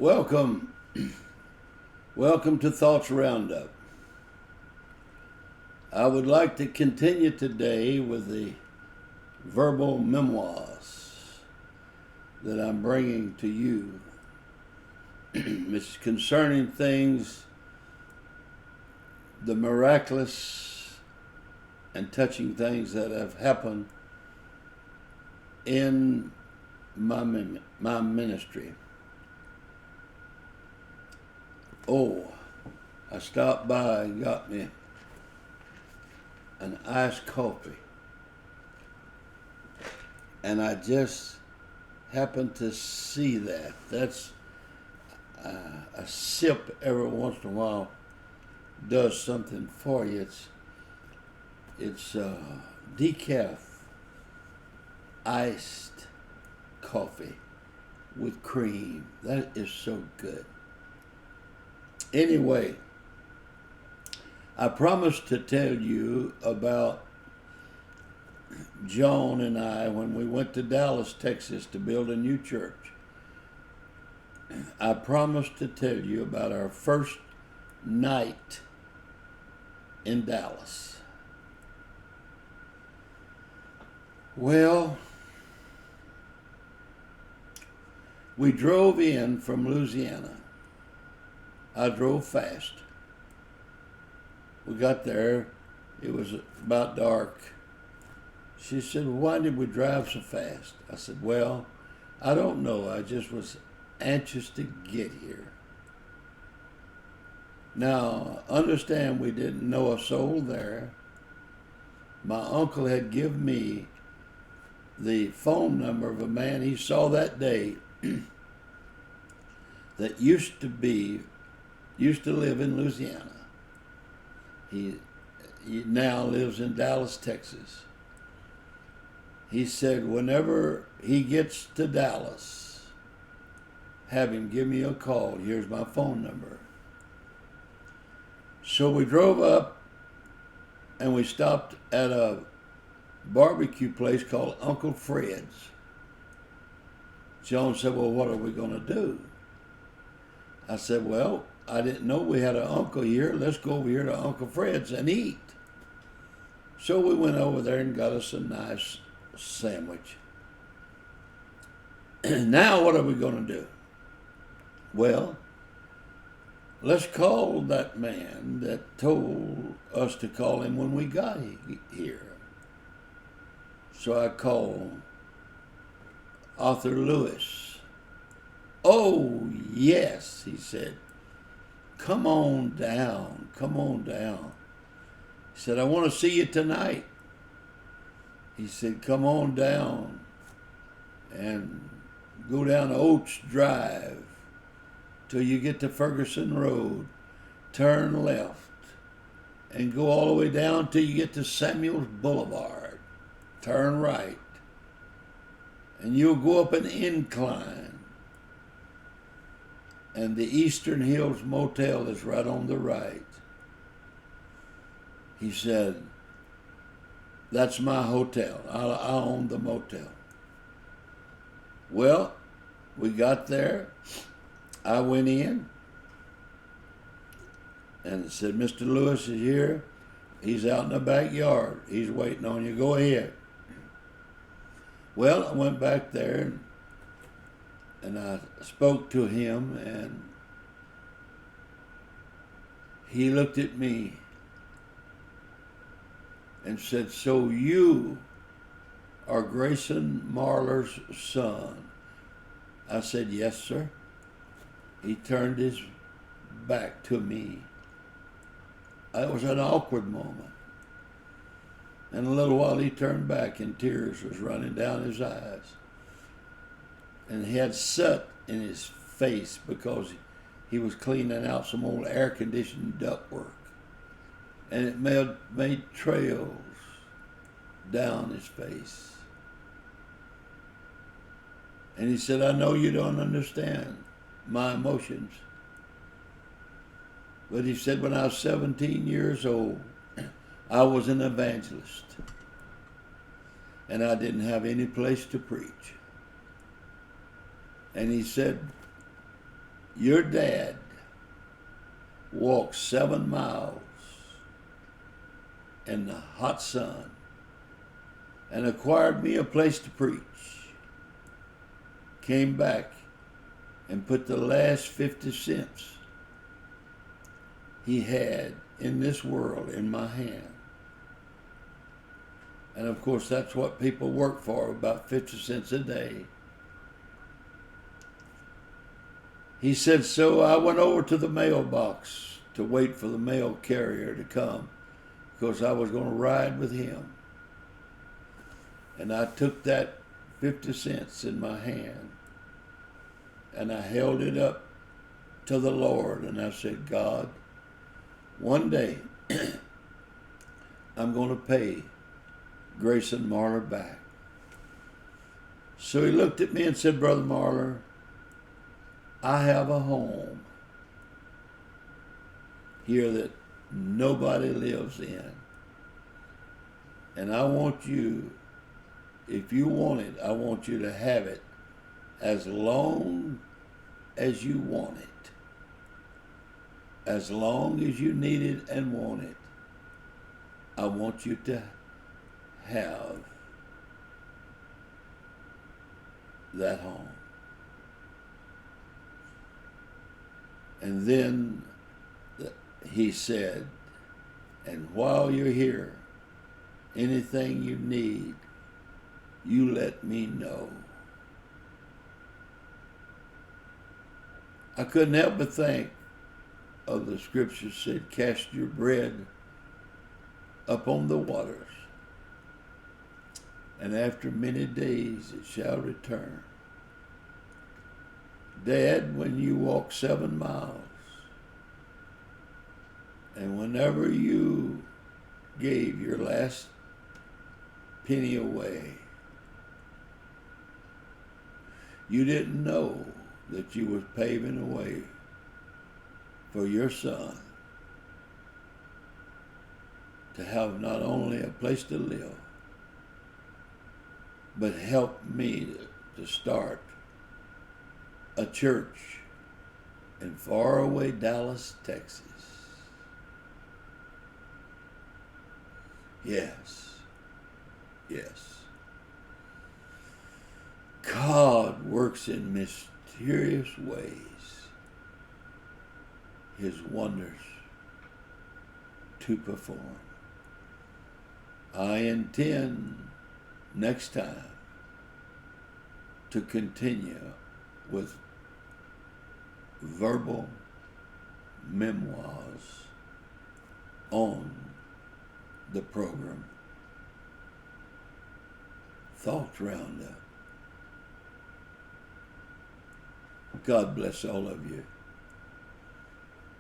Welcome. Welcome to Thoughts Roundup. I would like to continue today with the verbal memoirs that I'm bringing to you. It's concerning things, the miraculous and touching things that have happened in my ministry. Oh, I stopped by and got me an iced coffee. And I just happened to see that. That's a sip every once in a while does something for you. It's decaf iced coffee with cream. That is so good. Anyway, I promised to tell you about John and I when we went to Dallas, Texas to build a new church. I promised to tell you about our first night in Dallas. Well, we drove in from Louisiana. I drove fast. We got there. It was about dark. She said, "Why did we drive so fast?" I said, "Well, I don't know. I just was anxious to get here." Now, understand we didn't know a soul there. My uncle had given me the phone number of a man he saw that day that used to live in Louisiana. He now lives in Dallas, Texas. He said, whenever he gets to Dallas, have him give me a call. Here's my phone number. So we drove up and we stopped at a barbecue place called Uncle Fred's. John said, "Well, what are we going to do?" I said, "Well, I didn't know we had an uncle here. Let's go over here to Uncle Fred's and eat." So we went over there and got us a nice sandwich. Now what are we going to do? Well, let's call that man that told us to call him when we got here. So I called Arthur Lewis. "Oh, yes," he said. Come on down. He said, "I want to see you tonight." He said, "Come on down and go down Oates Drive till you get to Ferguson Road. Turn left and go all the way down till you get to Samuels Boulevard. Turn right. And you'll go up an incline. And the Eastern Hills Motel is right on the right." He said, "That's my hotel. I own the motel." Well, we got there. I went in and it said, "Mr. Lewis is here. He's out in the backyard. He's waiting on you. Go ahead." Well, I went back there and I spoke to him, and he looked at me and said, "So you are Grayson Marler's son?" I said, "Yes, sir." He turned his back to me. It was an awkward moment. In a little while he turned back and tears was running down his eyes. And he had soot in his face because he was cleaning out some old air-conditioned ductwork. And it made trails down his face. And he said, "I know you don't understand my emotions." But he said, when I was 17 years old, I was an evangelist. And I didn't have any place to preach. And he said, Your dad walked 7 miles in the hot sun and acquired me a place to preach. Came back and put the last 50 cents he had in this world in my hand. And of course, that's what people work for, about 50 cents a day. He said, so I went over to the mailbox to wait for the mail carrier to come because I was going to ride with him. And I took that 50 cents in my hand and I held it up to the Lord and I said, God, one day I'm going to pay Grayson Marler back. So he looked at me and said, Brother Marler, I have a home here that nobody lives in. And I want you, if you want it, I want you to have it as long as you want it. As long as you need it and want it, I want you to have that home. And then he said, and while you're here, anything you need, you let me know. I couldn't help but think of the scripture said, cast your bread upon the waters, and after many days it shall return. Dad, when you walk 7 miles, and whenever you gave your last penny away, you didn't know that you was paving a way for your son to have not only a place to live, but help me to start a church in faraway Dallas, Texas. Yes, yes. God works in mysterious ways his wonders to perform. I intend next time to continue with verbal memoirs on the program Thoughts Roundup. God bless all of you.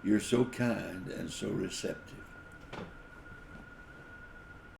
You're so kind and so receptive.